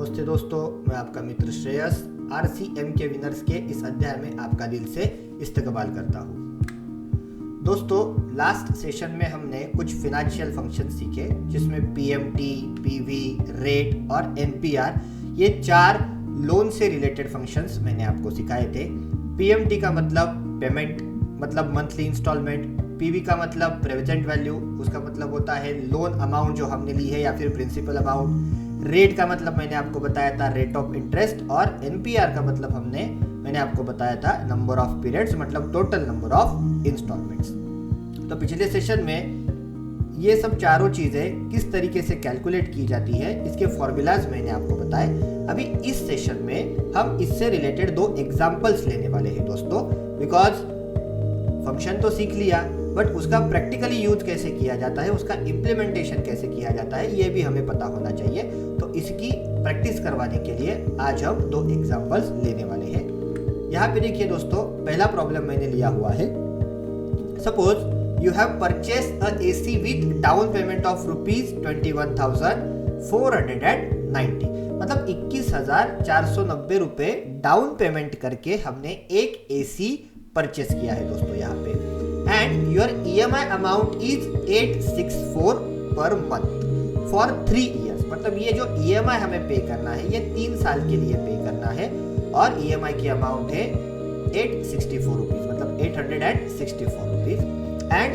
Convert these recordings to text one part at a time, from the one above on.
नमस्ते दोस्तों, मैं आपका मित्र श्रेयस RCM के विनर्स के इस अध्याय में आपका दिल से इस्तकबाल करता हूँ। दोस्तों, लास्ट सेशन में हमने कुछ फिनेंशियल फंक्शन सीखे जिसमें PMT, PV, रेट और NPR ये 4 लोन से रिलेटेड फंक्शंस मैंने आपको सिखाए थे। PMT का मतलब पेमेंट, मतलब मंथली इंस्टॉलमेंट। PV का मतलब प्रेजेंट वैल्यू, उसका मतलब होता है लोन अमाउंट जो हमने ली है या फिर प्रिंसिपल अमाउंट। रेट का मतलब मैंने आपको बताया था रेट ऑफ इंटरेस्ट, और NPR का मतलब मैंने आपको बताया था नंबर ऑफ पीरियड्स, मतलब टोटल नंबर ऑफ इंस्टॉलमेंट्स। तो पिछले सेशन में ये सब चारों चीजें किस तरीके से कैलकुलेट की जाती है इसके फॉर्मूलाज मैंने आपको बताए। अभी इस सेशन में हम इससे रिलेटेड 2 एग्जांपल्स लेने वाले हैं दोस्तों, बिकॉज फंक्शन तो सीख लिया बट उसका प्रैक्टिकली यूज कैसे किया जाता है, उसका इम्प्लीमेंटेशन कैसे किया जाता है, ये भी हमें पता होना चाहिए। तो इसकी प्रैक्टिस करवाने के लिए आज हम 2 एग्जांपल्स लेने वाले हैं। यहाँ पे देखिए दोस्तों, पहला प्रॉब्लम मैंने लिया हुआ है। Suppose you have purchased a AC with down payment of ₹21,490, मतलब 21,490 रुपए डाउन पेमेंट करके हमने एक AC परचेस किया है दोस्तों यहाँ पे। And your EMI amount is 864 per month for 3 years, मतलब ये जो EMI हमें पे करना है ये 3 साल के लिए पे करना है, और EMI की अमाउंट है 864 रुपीज, मतलब 864 रुपीज। एंड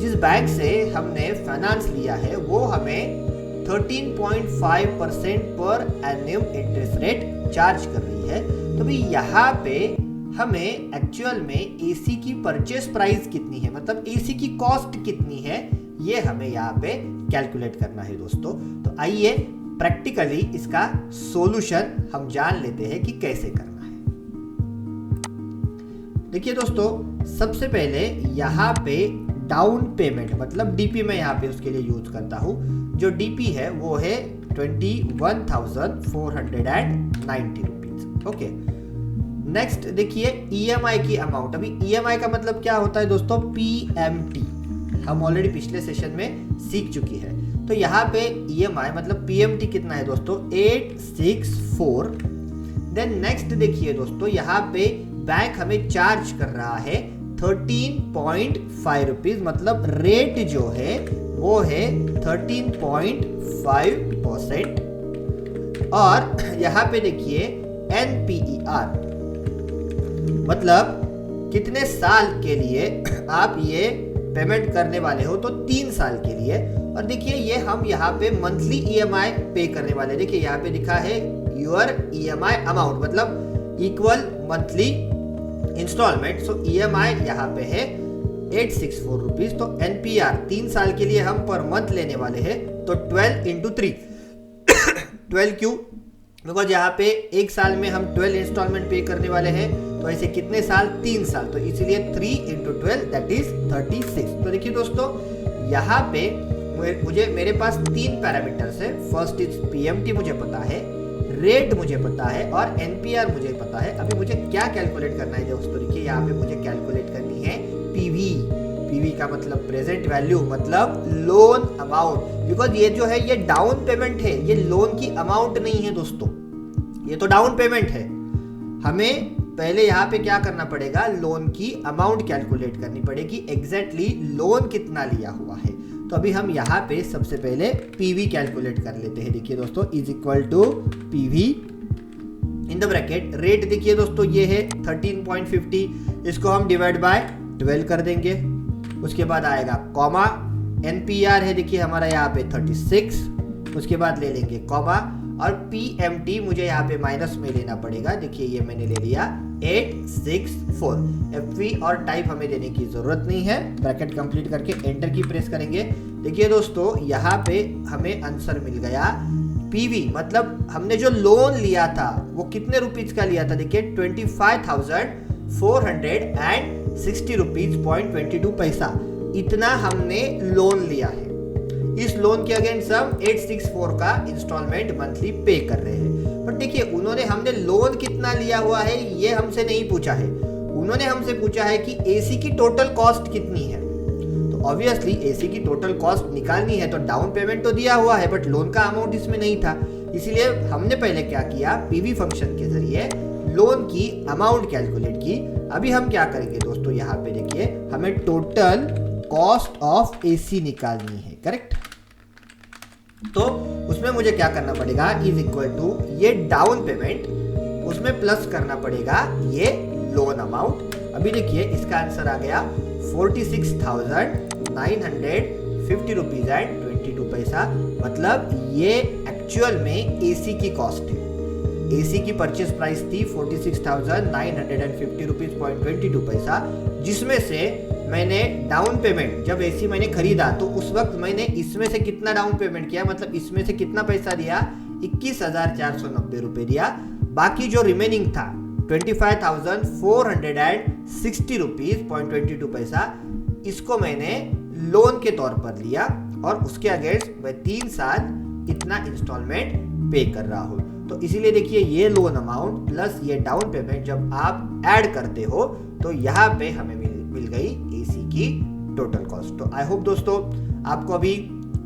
जिस बैंक से हमने फाइनेंस लिया है वो हमें 13.5% पर एनुअल इंटरेस्ट रेट चार्ज कर रही है। तो भी यहाँ पे हमें एक्चुअल में AC की परचेस प्राइस कितनी है, मतलब AC की कॉस्ट कितनी है, ये हमें यहाँ पे कैलकुलेट करना है दोस्तों। तो आइए प्रैक्टिकली इसका सॉल्यूशन हम जान लेते हैं कि कैसे करना है। देखिए दोस्तों, सबसे पहले यहाँ पे डाउन पेमेंट मतलब DP में यहाँ पे उसके लिए यूज करता हूँ। जो DP है वो है 21,490 रुपीज। ओके, नेक्स्ट देखिए EMI की अमाउंट। अभी EMI का मतलब क्या होता है दोस्तों? PMT हम ऑलरेडी पिछले सेशन में सीख चुकी है। तो यहाँ पे EMI मतलब PMT कितना है दोस्तों? 864। देन नेक्स्ट देखिए दोस्तों, यहाँ पे बैंक हमें चार्ज कर रहा है 13.5 रुपीज, मतलब रेट जो है वो है 13.5%। और यहाँ पे देखिए NPER मतलब कितने साल के लिए आप ये पेमेंट करने वाले हो, तो 3 साल के लिए। और देखिए ये हम यहाँ पे मंथली EMI पे करने वाले। देखिए यहाँ पे लिखा है योर EMI अमाउंट, मतलब इक्वल मंथली इंस्टॉलमेंट। सो EMI यहाँ पे है 864 रुपीज। तो NPR 3 साल के लिए हम पर मंथ लेने वाले हैं, तो 12 × 3 12 क्यों? बिकॉज यहाँ पे 1 साल में हम 12 इंस्टॉलमेंट पे करने वाले हैं, तो ऐसे कितने साल? 3 साल, तो इसलिए 3 × 12 दैट इज 36। तो देखिए दोस्तों, यहाँ पे मेरे पास 3 पैरामीटर्स है। फर्स्ट इज PMT मुझे पता है, रेट मुझे पता है, और NPR मुझे पता है। अभी मुझे क्या कैलकुलेट करना है दोस्तों? देखिए यहाँ पे मुझे कैलकुलेट करनी है PV का मतलब प्रेजेंट वैल्यू, मतलब लोन अमाउंट। बिकॉज ये जो है ये डाउन पेमेंट है, ये लोन की अमाउंट नहीं है दोस्तों, ये तो डाउन पेमेंट है। हमें पहले यहाँ पे क्या करना पड़ेगा? लोन की अमाउंट कैलकुलेट करनी पड़ेगी, एग्जैक्टली लोन कितना लिया हुआ है। तो अभी हम यहाँ पे सबसे पहले PV कैलकुलेट कर लेते हैं। देखिए दोस्तों, is equal to PV in the bracket rate. देखिए दोस्तों, ये है 13.50, इसको हम डिवाइड बाय 12 कर देंगे। उसके बाद आएगा कॉमा, NPR है देखिए हमारा यहाँ पे 36, उसके बाद ले लेंगे कॉमा, और PMT मुझे यहाँ पे माइनस में लेना पड़ेगा। देखिए ये मैंने ले लिया 864। FV और टाइप हमें देने की जरूरत नहीं है। ब्रैकेट कंप्लीट करके एंटर की प्रेस करेंगे। देखिए दोस्तों, यहाँ पे हमें आंसर मिल गया PV, मतलब हमने जो लोन लिया था वो कितने रुपीज का लिया था? देखिए 25,460 रुपीज .22 इतना हमने लोन लिया है। इस लोन के अगेंस्ट हम 864 का इंस्टॉलमेंट मंथली पे कर रहे हैं। बट देखिए उन्होंने हमने लोन कितना लिया हुआ है ये हमसे नहीं पूछा है, उन्होंने हमसे पूछा है कि AC की टोटल कॉस्ट कितनी है। तो ऑब्वियसली AC की टोटल कॉस्ट निकालनी है तो डाउन पेमेंट तो दिया हुआ है बट लोन का अमाउंट इसमें नहीं था। इसीलिए हमने पहले क्या किया, पीवी फंक्शन के जरिए लोन की अमाउंट कैलकुलेट की। अभी हम क्या करेंगे दोस्तों, यहाँ पे देखिए हमें टोटल कॉस्ट ऑफ एसी निकालनी है, करेक्ट। तो उसमें मुझे क्या करना पड़ेगा, इज इक्वल टू ये डाउन पेमेंट, उसमें प्लस करना पड़ेगा ये लोन अमाउंट। अभी देखिए इसका आंसर आ गया 46,950 रुपीज एंड 22 पैसा। मतलब ये एक्चुअल में एसी की कॉस्ट है। एसी की परचेज प्राइस थी 46,950 रुपीज पॉइंट 22 पैसा, जिसमें से मैंने डाउन पेमेंट, जब एसी मैंने खरीदा तो उस वक्त मैंने इसमें से कितना डाउन पेमेंट किया, मतलब इसमें से कितना पैसा दिया, 21,490 रुपये दिया। बाकी जो रिमेनिंग था 25,460 रुपीज पॉइंट 22 पैसा, इसको मैंने लोन के तौर पर लिया और उसके अगेंस्ट मैं 3 साल इतना इंस्टॉलमेंट पे कर रहा हूँ। तो इसीलिए देखिए ये लोन अमाउंट प्लस ये डाउन पेमेंट जब आप ऐड करते हो तो यहाँ पे हमें मिल गई एसी की टोटल कॉस्ट। तो आई होप दोस्तों आपको अभी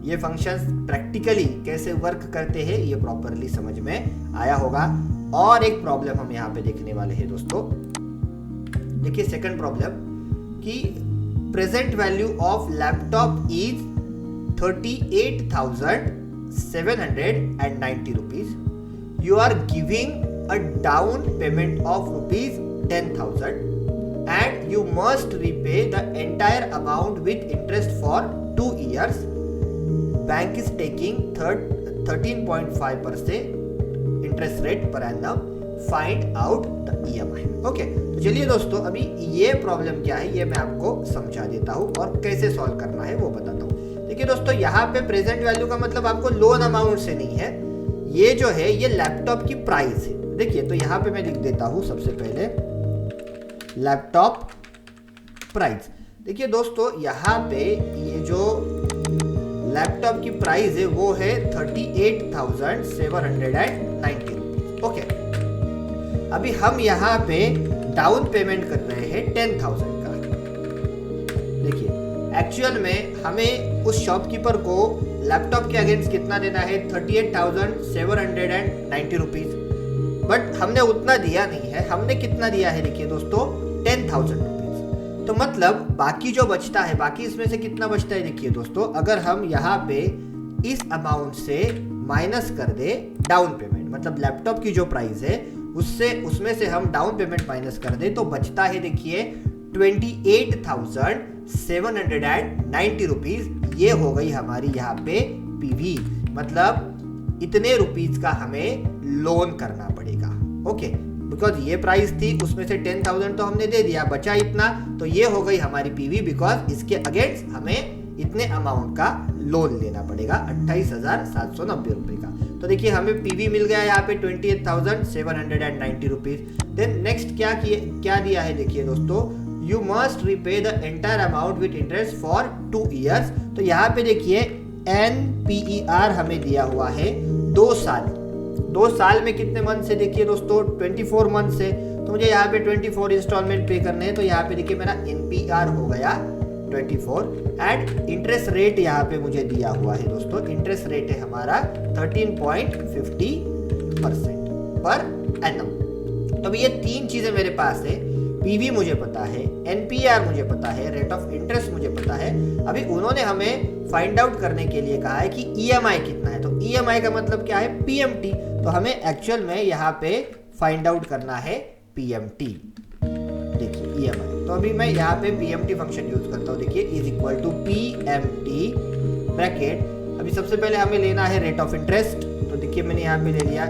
ये फंक्शंस प्रैक्टिकली कैसे वर्क करते हैं ये प्रॉपरली समझ में आया होगा। और एक प्रॉब्लम हम यहाँ पे देखने वाले हैं दोस्तों। देखिए सेकंड प्रॉब्लम कि present value of laptop is 38,790 rupees. You are giving a down payment of rupees 10,000 and you must repay the entire amount with interest for 2 years. Bank is taking 13.5% interest rate per annum. Find out the EMI. Okay, तो चलिए दोस्तों अभी ये problem क्या है ये मैं आपको समझा देता हूँ और कैसे सॉल्व करना है वो बताता हूँ। देखिए दोस्तों यहाँ पे प्रेजेंट वैल्यू का मतलब आपको लोन अमाउंट से नहीं है, ये जो है ये लैपटॉप की प्राइस है। देखिए तो यहाँ पे मैं लिख देता हूँ सबसे पहले लैपटॉप प्राइस। देखिए दोस्तों यहाँ पे ये जो लैपटॉप की प्राइस है वो है 38,790 रुपीज। ओके, अभी हम यहाँ पे डाउन पेमेंट कर रहे हैं 10,000 का। देखिए एक्चुअल में हमें उस शॉपकीपर को लैपटॉप के अगेंस्ट कितना देना है 38,790 रुपीज, बट हमने उतना दिया नहीं है। हमने कितना दिया है देखिए दोस्तों 10,000 रुपीज। तो मतलब बाकी जो बचता है, बाकी इसमें से कितना बचता है देखिए दोस्तों, अगर हम यहाँ पे इस अमाउंट से माइनस कर दे डाउन पेमेंट, मतलब लैपटॉप की जो प्राइस है उसमें से हम डाउन पेमेंट माइनस कर दे तो बचता है देखिए 28,790 रुपीज। ये हो गई हमारी यहाँ पे पीवी, मतलब इतने रुपीज का हमें लोन करना पड़ेगा। ओके, बिकॉज ये प्राइस थी उसमें से 10,000 तो हमने दे दिया, बचा इतना, तो ये हो गई हमारी पीवी, बिकॉज इसके अगेंस्ट हमें इतने अमाउंट का लोन लेना पड़ेगा 28,790 रुपए का। तो देखिए हमें पीवी मिल गया यहाँ पे 28,790 रुपीज। देन नेक्स्ट क्या दिया है देखिए दोस्तों, you must repay the entire amount with interest for 2 years। तो यहाँ पे देखिए NPER हमें दिया हुआ है 2 साल। 2 साल में कितने मंथ से देखिए दोस्तों 24 मंथ से, तो मुझे यहाँ पे 24 इंस्टॉलमेंट पे करने हैं। तो यहाँ पे देखिए मेरा NPER हो गया 24 एंड इंटरेस्ट रेट यहाँ पे मुझे दिया हुआ है दोस्तों। इंटरेस्ट रेट है हमारा 13.50% पर एनम। तो ये 3 चीजें मेरे पास है, पीवी मुझे पता है, NPER मुझे पता है, रेट ऑफ इंटरेस्ट मुझे पता है। अभी उन्होंने हमें फाइंड आउट करने के लिए कहा है कि EMI कितना है। तो EMI का मतलब क्या है, PMT। तो हमें एक्चुअल में यहाँ पे फाइंड आउट करना है PMT। देखिए EMI, तो अभी मैं यहाँ पे PMT फंक्शन यूज करता हूँ। देखिए is equal to PMT bracket. अभी सबसे पहले हमें लेना है रेट ऑफ इंटरेस्ट। तो देखिए मैंने यहाँ पे ले लिया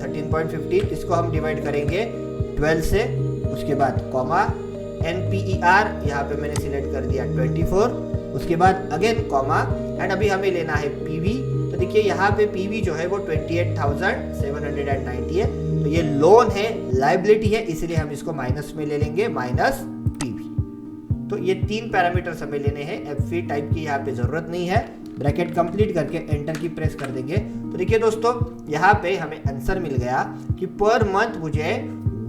13.50, इसको हम डिवाइड करेंगे 12 से, उसके बाद कॉमा NPER यहाँ पे मैंने सिलेक्ट कर दिया 24, उसके बाद अगेन कॉमा एंड अभी हमें लेना है PV। तो देखिए यहाँ पे PV जो है वो 28,790 है। तो ये लोन है, लायबिलिटी है, इसलिए हम इसको माइनस में ले लेंगे, माइनस PV। तो ये 3 पैरामीटर्स हमें लेने हैं, FV टाइप की यहाँ पे जरूरत नहीं है। ब्रैकेट कंप्लीट करके एंटर की प्रेस कर देंगे। तो देखिए दोस्तों यहाँ पे हमें आंसर मिल गया कि पर मंथ मुझे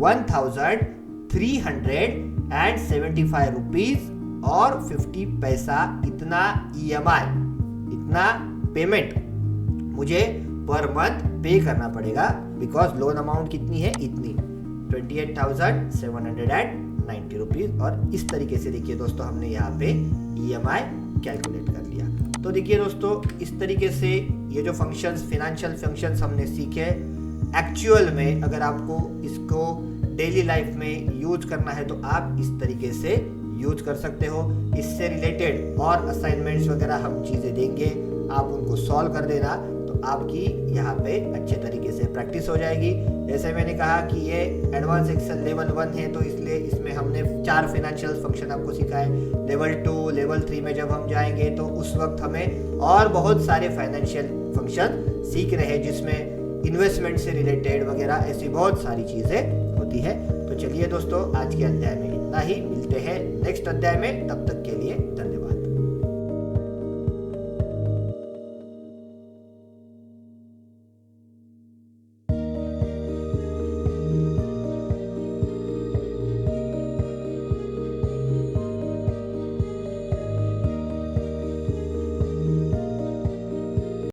1,375 रुपीज और 50 पैसा इतना EMI, इतना पेमेंट मुझे पर मंथ पे करना पड़ेगा, बिकॉज लोन अमाउंट कितनी है, इतनी 28,790 रुपीज। और इस तरीके से देखिए दोस्तों हमने यहाँ पे EMI कैलकुलेट कर लिया। तो देखिए दोस्तों इस तरीके से ये जो फंक्शंस, फाइनेंशियल फंक्शंस हमने सीखे, एक्चुअल में अगर आपको इसको डेली लाइफ में यूज करना है तो आप इस तरीके से यूज कर सकते हो। इससे रिलेटेड और असाइनमेंट्स वगैरह हम चीज़ें देंगे, आप उनको सॉल्व कर देना, तो आपकी यहाँ पे अच्छे तरीके से प्रैक्टिस हो जाएगी। जैसे मैंने कहा कि ये एडवांस एक्सेल लेवल 1 है, तो इसलिए इसमें हमने 4 फाइनेंशियल फंक्शन आपको सिखाए। लेवल 2, लेवल 3 में जब हम जाएंगे तो उस वक्त हमें और बहुत सारे फाइनेंशियल फंक्शन सीख रहे हैं, जिसमें इन्वेस्टमेंट से रिलेटेड वगैरह ऐसी बहुत सारी चीज़ें होती है। तो चलिए दोस्तों आज के अध्याय में इतना ही, मिलते हैं नेक्स्ट अध्याय में, तब तक